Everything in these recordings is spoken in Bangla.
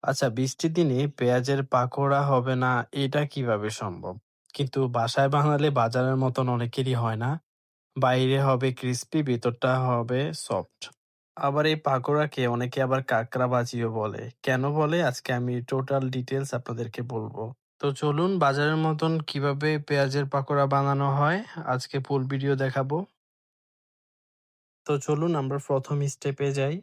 আচ্ছা, বৃষ্টির দিনে পেঁয়াজের পাকোড়া হবে না, এটা কিভাবে সম্ভব? কিন্তু বাসায় বানালে বাজারের মতন অনেকেরই হয় না। বাইরে হবে ক্রিস্পি, ভেতরটা হবে সফট। আবার এই পাকোড়াকে অনেকে আবার কাঁকড়া ভাজিও বলে। কেন বলে? আজকে আমি টোটাল ডিটেইলস আপনাদেরকে বলবো। তো চলুন বাজারের মতন কিভাবে পেঁয়াজের পাকোড়া বানানো হয়, আজকে ফুল ভিডিও দেখাবো। তো চলুন আমরা প্রথম স্টেপে যাই।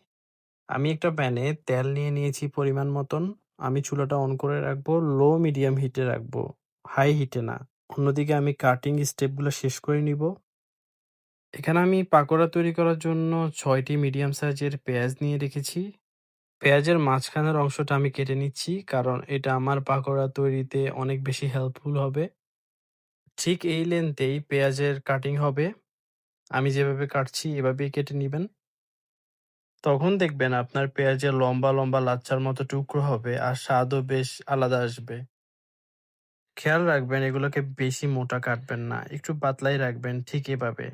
আমি একটা প্যানে তেল নিয়ে নিয়েছি পরিমাণ মতন। আমি চুলাটা অন করে রাখবো, লো মিডিয়াম হিটে রাখবো, হাই হিটে না। অন্যদিকে আমি কাটিং স্টেপগুলো শেষ করে নিব। এখানে আমি পাকোড়া তৈরি করার জন্য ৬টি মিডিয়াম সাইজের পেঁয়াজ নিয়ে রেখেছি। পেঁয়াজের মাঝখানের অংশটা আমি কেটে নিচ্ছি, কারণ এটা আমার পাকোড়া তৈরিতে অনেক বেশি হেল্পফুল হবে। ঠিক এই লেন্থেই পেঁয়াজের কাটিং হবে। আমি যেভাবে কাটছি এভাবেই কেটে নিবেন। তখন দেখবেন আপনার পেঁয়াজের লম্বা, লম্বা লাচ্ছার মতো টুকরো হবে আর স্বাদও বেশ আলাদা আসবে। খেয়াল রাখবেন এগুলোকে বেশি মোটা কাটবেন না, একটু পাতলাই রাখবেন ঠিক এভাবে।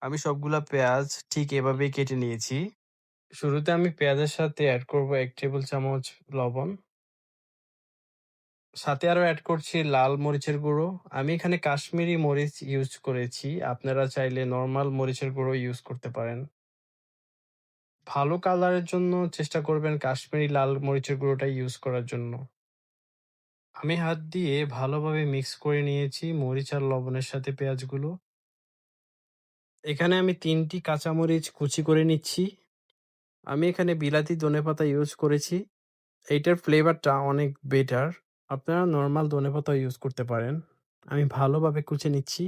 আমি সবগুলা পেঁয়াজ ঠিক এভাবেই কেটে নিয়েছি। শুরুতে আমি পেঁয়াজের সাথে এড করব ১ টেবিল চামচ লবণ। সাথে আরো এড করছি লাল মরিচের গুঁড়ো। আমি এখানে কাশ্মীরি মরিচ ইউজ করেছি। আপনারা চাইলে নরমাল মরিচের গুঁড়ো ইউজ করতে পারেন। ভালো কালারের জন্য চেষ্টা করবেন কাশ্মীরি লাল মরিচের গুঁড়োটা ইউজ করার জন্য। আমি হাত দিয়ে ভালোভাবে মিক্স করে নিয়েছি মরিচ আর লবণের সাথে পেঁয়াজগুলো। এখানে আমি ৩টি কাঁচামরিচ কুচি করে নিচ্ছি। আমি এখানে বিলাতি ধনেপাতা ইউজ করেছি। এইটার ফ্লেভারটা অনেক বেটার। আপনারা নরমাল ধনেপাতাও ইউজ করতে পারেন। আমি ভালোভাবে কুচে নিচ্ছি।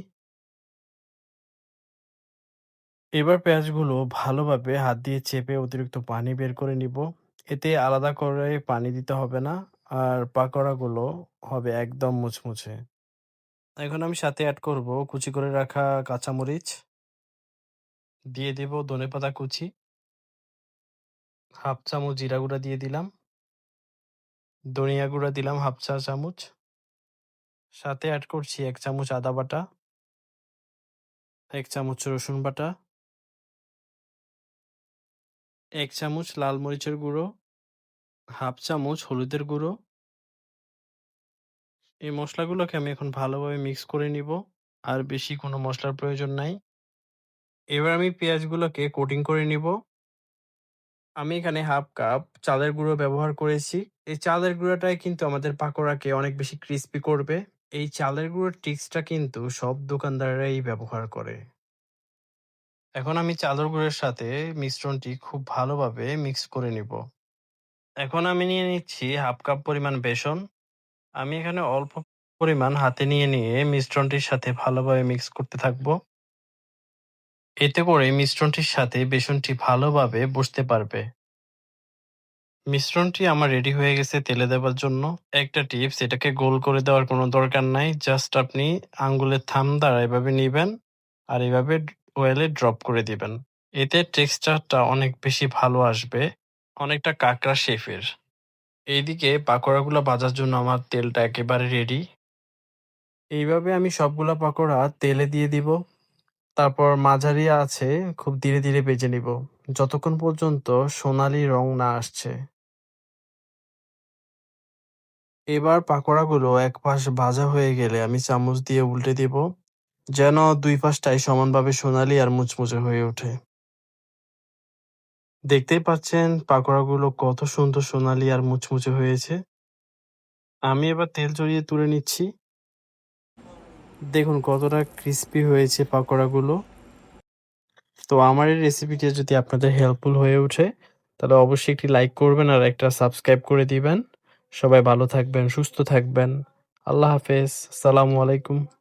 এবার পেঁয়াজগুলো ভালোভাবে হাত দিয়ে চেপে অতিরিক্ত পানি বের করে নিব। এতে আলাদা করে পানি দিতে হবে না। আর পাকোড়াগুলো হবে একদম মুচমুচে। এখন আমি সাথে এড করব কুচি করে রাখা কাঁচামরিচ। দিয়ে দেব ধনেপাতা কুচি। হাফ চামচ জিরা গুঁড়া দিয়ে দিলাম। ধনিয়া গুঁড়া দিলাম হাফ চা চামচ। সাথে এড করছি ১ চামচ আদা বাটা, ১ চামচ রসুন বাটা, ১ চামচ লাল মরিচের গুঁড়ো, হাফ চামচ হলুদের গুঁড়ো। এই মসলাগুলোকে আমি এখন ভালোভাবে মিক্স করে নিব। আর বেশি কোনো মসলার প্রয়োজন নাই। এবার আমি পেঁয়াজগুলোকে কোটিং করে নিব। আমি এখানে হাফ কাপ চালের গুঁড়ো ব্যবহার করেছি। এই চালের গুঁড়োটাই কিন্তু আমাদের পাকোড়াকে অনেক বেশি ক্রিস্পি করবে। এই চালের গুঁড়োর ট্রিক্সটা কিন্তু সব দোকানদাররাই ব্যবহার করে। এখন আমি চালের গুঁড়োর সাথে মিশ্রণটি খুব ভালোভাবে মিক্স করে নিব। এখন আমি নিয়ে নিচ্ছি হাফ কাপ পরিমাণ বেসন। আমি এখানে অল্প পরিমাণ হাতে নিয়ে মিশ্রণটির সাথে ভালোভাবে মিক্স করতে থাকবো। এতে করে মিশ্রণটির সাথে বেসনটি ভালোভাবে বসতে পারবে। মিশ্রণটি আমার রেডি হয়ে গেছে তেলে দেবার জন্য। একটা টিপস, এটাকে গোল করে দেওয়ার কোনো দরকার নাই। জাস্ট আপনি আঙ্গুলের থাম দ্বারা এভাবে নিবেন আর এভাবে ওয়েলে ড্রপ করে দিবেন। এতে টেক্সচারটা অনেক বেশি ভালো আসবে, অনেকটা কাঁকড়া শেফের। এইদিকে পাকোড়াগুলো ভাজার জন্য আমার তেলটা একেবারে রেডি। এইভাবে আমি সবগুলা পাকোড়া তেলে দিয়ে দিব। তারপর মাঝারি আছে খুব ধীরে ধীরে ভেজে নিব, যতক্ষণ পর্যন্ত সোনালী রং না আসছে। এবার পাকোড়াগুলো এক পাশ ভাজা হয়ে গেলে আমি চামচ দিয়ে উল্টে দিব, যেন দুই পাশটাই সমানভাবে সোনালী আর মুচমুচে হয়ে ওঠে। দেখতেই পাচ্ছেন পাকোড়াগুলো কত সুন্দর সোনালী আর মুচমুচে হয়েছে। আমি এবার তেল চড়িয়ে তুলে নিচ্ছি। দেখুন কতটা ক্রিস্পি হয়েছে পাকোড়াগুলো। তো আমার এই রেসিপিটা যদি আপনাদের হেল্পফুল হয়ে ওঠে, তাহলে অবশ্যই একটি লাইক করবেন আর একটা সাবস্ক্রাইব করে দিবেন। সবাই ভালো থাকবেন, সুস্থ থাকবেন। আল্লাহ হাফেজ। আসসালামু আলাইকুম।